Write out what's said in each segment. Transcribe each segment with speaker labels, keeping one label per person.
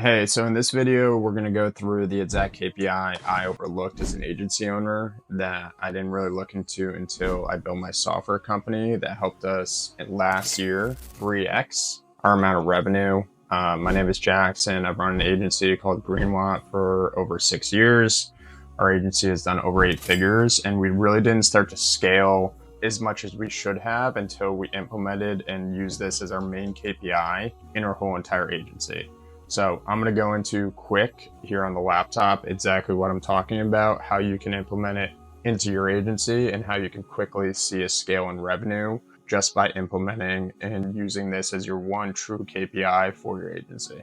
Speaker 1: Hey, so in this video, we're going to go through the exact KPI I overlooked as an agency owner that I didn't really look into until I built my software company that helped us last year 3x our amount of revenue. My name is Jackson. I've run an agency called Greenwatt for over 6 years. Our agency has done over 8 figures, and we really didn't start to scale as much as we should have until we implemented and used this as our main KPI in our whole entire agency. So I'm going to go into quick here on the laptop exactly what I'm talking about, how you can implement it into your agency, and how you can quickly see a scale in revenue just by implementing and using this as your one true KPI for your agency.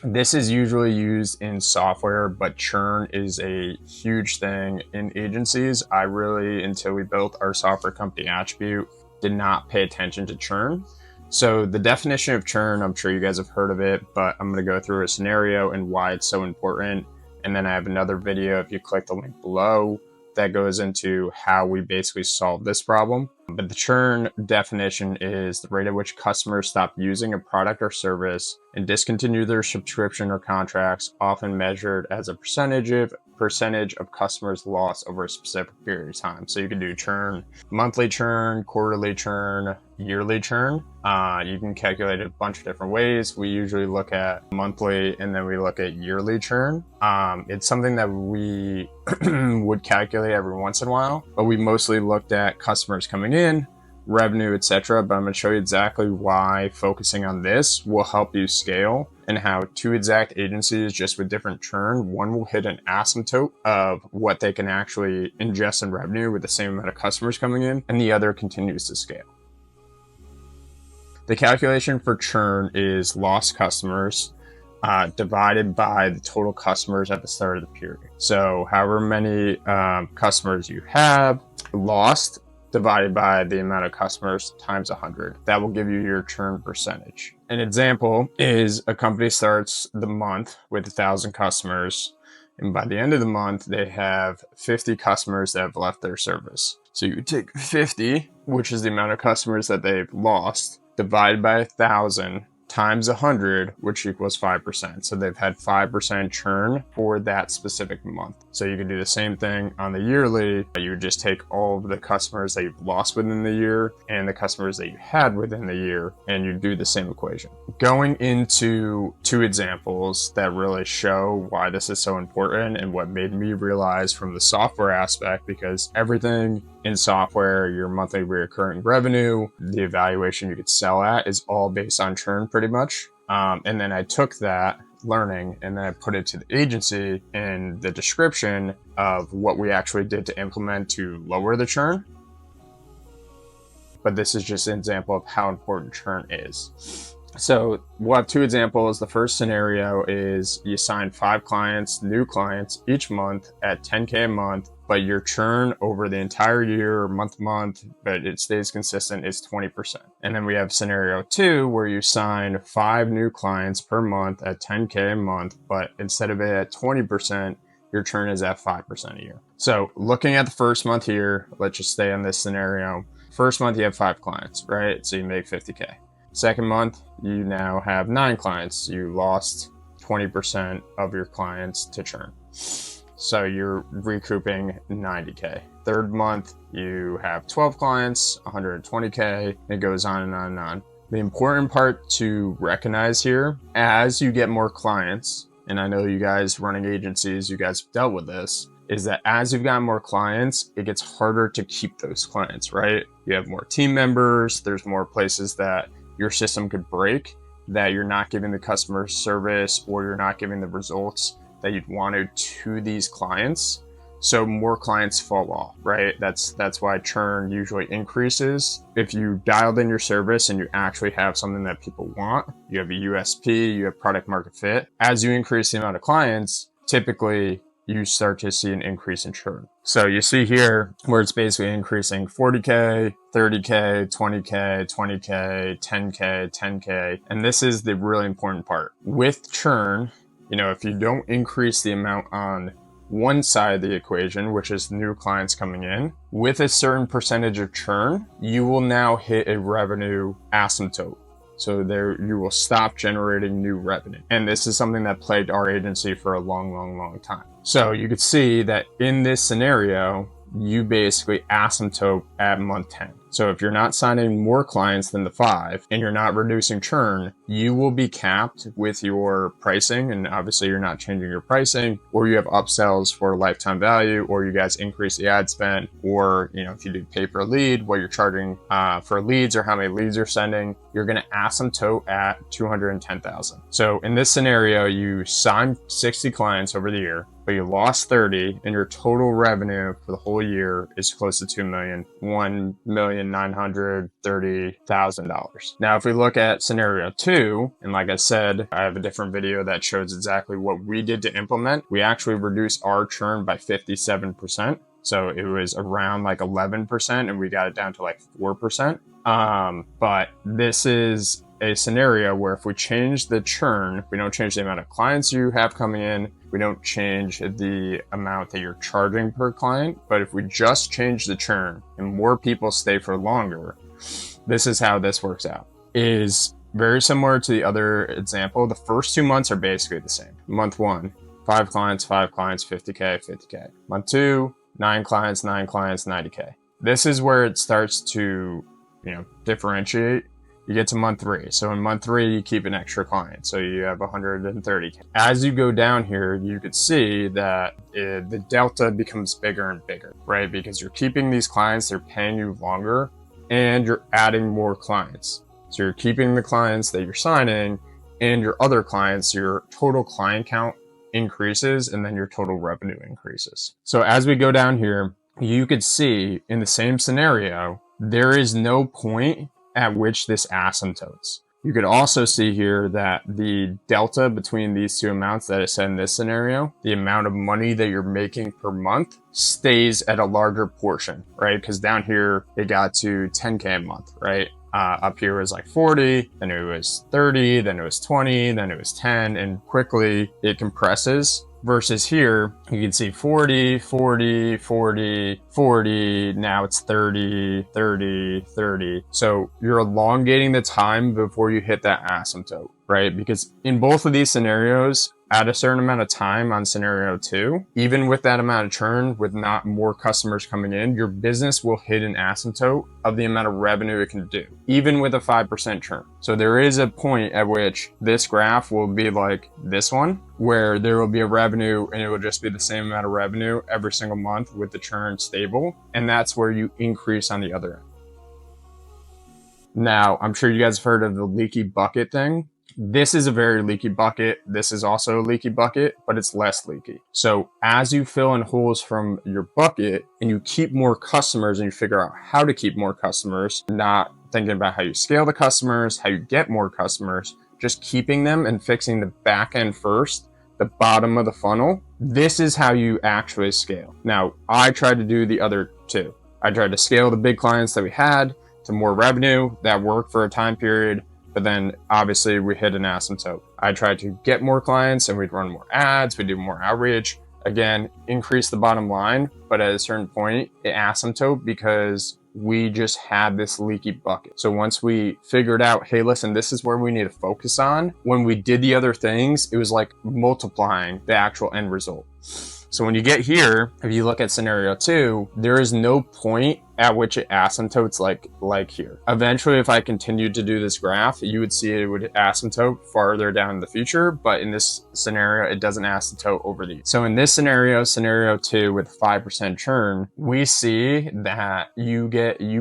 Speaker 1: This is usually used in software, but churn is a huge thing in agencies. I really, until we built our software company Actionable, did not pay attention to churn. So the definition of churn, I'm sure you guys have heard of it, but I'm going to go through a scenario and why it's so important. And then I have another video, if you click the link below, that goes into how we basically solve this problem. But the churn definition is the rate at which customers stop using a product or service and discontinue their subscription or contracts, often measured as a percentage of customers lost over a specific period of time. So you can do churn, monthly churn, quarterly churn, yearly churn. You can calculate it a bunch of different ways. We usually look at monthly and then we look at yearly churn. It's something that we would calculate every once in a while, but we mostly looked at customers coming in, revenue, etc. But I'm going to show you exactly why focusing on this will help you scale, and how 2 exact agencies just with different churn, one will hit an asymptote of what they can actually ingest in revenue with the same amount of customers coming in, and the other continues to scale. The calculation for churn is lost customers divided by the total customers at the start of the period. So however many customers you have lost divided by the amount of customers times 100. That will give you your churn percentage. An example is a company starts the month with 1,000 customers, and by the end of the month, they have 50 customers that have left their service. So you take 50, which is the amount of customers that they've lost, divided by 1,000 times 100, which equals 5%. So they've had 5% churn for that specific month. So you can do the same thing on the yearly. You would just take all of the customers that you've lost within the year and the customers that you had within the year, and you do the same equation. Going into 2 examples that really show why this is so important and what made me realize from the software aspect, because everything in software, your monthly recurring revenue, the evaluation you could sell at is all based on churn pretty much. And then I took that learning and then I put it to the agency in the description of what we actually did to implement to lower the churn. But this is just an example of how important churn is. So we'll have 2 examples. The first scenario is you sign 5 clients, new clients each month at $10K a month, but your churn over the entire year, month to month, but it stays consistent, is 20%. And then we have scenario 2 where you sign 5 new clients per month at $10K a month, but instead of it at 20%, your churn is at 5% a year. So looking at the first month here, let's just stay on this scenario. First month you have 5 clients, right? So you make 50K. Second month, you now have 9 clients. You lost 20% of your clients to churn. So you're recouping 90K. Third month, you have 12 clients, 120K. It goes on and on and on. The important part to recognize here, as you get more clients, and I know you guys running agencies, you guys have dealt with this, is that as you've got more clients, it gets harder to keep those clients, right? You have more team members. There's more places that your system could break, that you're not giving the customer service or you're not giving the results that you'd wanted to these clients. So more clients fall off, right? That's why churn usually increases. If you dialed in your service and you actually have something that people want, you have a USP, you have product market fit. As you increase the amount of clients, typically you start to see an increase in churn. So you see here where it's basically increasing 40K, 30K, 20K, 20K, 10K, 10K. And this is the really important part. With churn, if you don't increase the amount on one side of the equation, which is new clients coming in, with a certain percentage of churn, you will now hit a revenue asymptote. So there you will stop generating new revenue. And this is something that plagued our agency for a long time. So you could see that in this scenario, you basically asymptote at month 10. So if you're not signing more clients than the 5 and you're not reducing churn, you will be capped with your pricing. And obviously you're not changing your pricing, or you have upsells for lifetime value, or you guys increase the ad spend, or if you do pay per lead, what you're charging for leads or how many leads you're sending, you're going to asymptote at 210,000. So in this scenario, you signed 60 clients over the year, but you lost 30, and your total revenue for the whole year is close to $2 million, $1,930,000. Now, if we look at scenario 2, and like I said, I have a different video that shows exactly what we did to implement. We actually reduced our churn by 57%. So it was around like 11%, and we got it down to like 4%. But this is a scenario where if we change the churn, we don't change the amount of clients you have coming in, we don't change the amount that you're charging per client, but if we just change the churn and more people stay for longer, this is how this works out. Is very similar to the other example. The first 2 months are basically the same. Month 1, 5 clients, 50K, 50K. Month 2, 9 clients, 90K. This is where it starts to, differentiate. You get to month 3. So in month 3, you keep an extra client. So you have 130K. As you go down here, you could see that the delta becomes bigger and bigger, right? Because you're keeping these clients, they're paying you longer, and you're adding more clients. So you're keeping the clients that you're signing, and your other clients, your total client count increases, and then your total revenue increases. So as we go down here, you could see in the same scenario, there is no point at which this asymptotes. You could also see here that the delta between these two amounts that I said in this scenario, the amount of money that you're making per month stays at a larger portion, right? Because down here, it got to 10K a month, right? Up here was like 40, then it was 30, then it was 20, then it was 10, and quickly it compresses. Versus here, you can see 40, 40, 40, 40, now it's 30, 30, 30. So you're elongating the time before you hit that asymptote, right? Because in both of these scenarios, at a certain amount of time on scenario 2, even with that amount of churn, with not more customers coming in, your business will hit an asymptote of the amount of revenue it can do, even with a 5% churn. So there is a point at which this graph will be like this one, where there will be a revenue and it will just be the same amount of revenue every single month with the churn stable. And that's where you increase on the other end. Now, I'm sure you guys have heard of the leaky bucket thing. This is a very leaky bucket. This is also a leaky bucket, but it's less leaky. So as you fill in holes from your bucket and you keep more customers and you figure out how to keep more customers, not thinking about how you scale the customers, how you get more customers, just keeping them and fixing the back end first, the bottom of the funnel, this is how you actually scale. Now, I tried to do the other two. I tried to scale the big clients that we had to more revenue. That worked for a time period. But then obviously we hit an asymptote. I tried to get more clients and we'd run more ads, we'd do more outreach, again, increase the bottom line. But at a certain point, it asymptote because we just had this leaky bucket. So once we figured out, hey, listen, this is where we need to focus on, when we did the other things, it was like multiplying the actual end result. So when you get here, if you look at scenario 2, there is no point at which it asymptotes like here. Eventually, if I continued to do this graph, you would see it would asymptote farther down in the future, but in this scenario, it doesn't asymptote over these. So in this scenario 2 with 5% churn, we see that you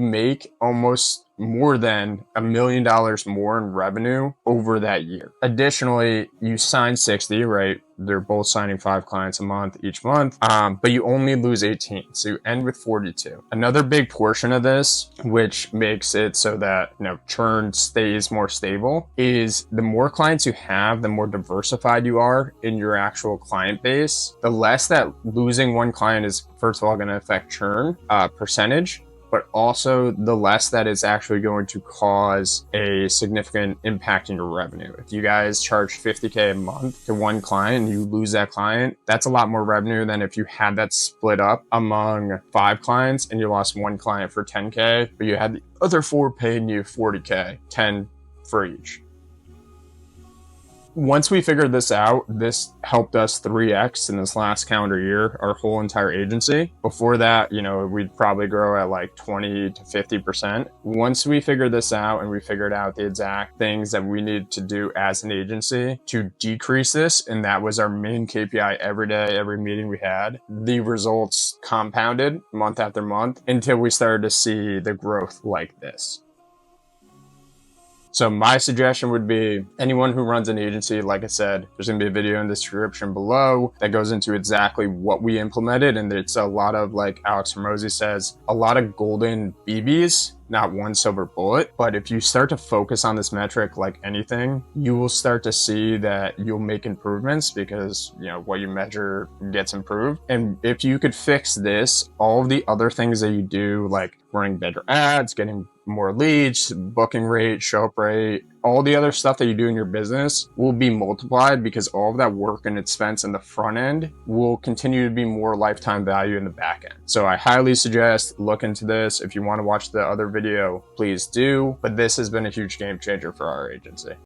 Speaker 1: make almost more than $1 million more in revenue over that year. Additionally, you sign 60, right? They're both signing 5 clients a month each month, but you only lose 18. So you end with 42. Another big portion of this, which makes it so that churn stays more stable, is the more clients you have, the more diversified you are in your actual client base, the less that losing one client is, first of all, going to affect churn percentage, but also the less that it's actually going to cause a significant impact in your revenue. If you guys charge 50K a month to one client and you lose that client, that's a lot more revenue than if you had that split up among 5 clients and you lost one client for 10K, but you had the other 4 paying you 40K, 10, for each. Once we figured this out, this helped us 3x in this last calendar year, our whole entire agency. Before that, we'd probably grow at like 20 to 50%. Once we figured this out and we figured out the exact things that we needed to do as an agency to decrease this, and that was our main KPI every day, every meeting we had, the results compounded month after month until we started to see the growth like this. So my suggestion would be anyone who runs an agency, like I said, there's going to be a video in the description below that goes into exactly what we implemented. And it's a lot of, like Alex Hormozi says, a lot of golden BBs, not one silver bullet. But if you start to focus on this metric like anything, you will start to see that you'll make improvements because, what you measure gets improved. And if you could fix this, all of the other things that you do, like running better ads, getting more leads, booking rate, show up rate, all the other stuff that you do in your business will be multiplied because all of that work and expense in the front end will continue to be more lifetime value in the back end. So I highly suggest look into this. If you want to watch the other video, please do. But this has been a huge game changer for our agency.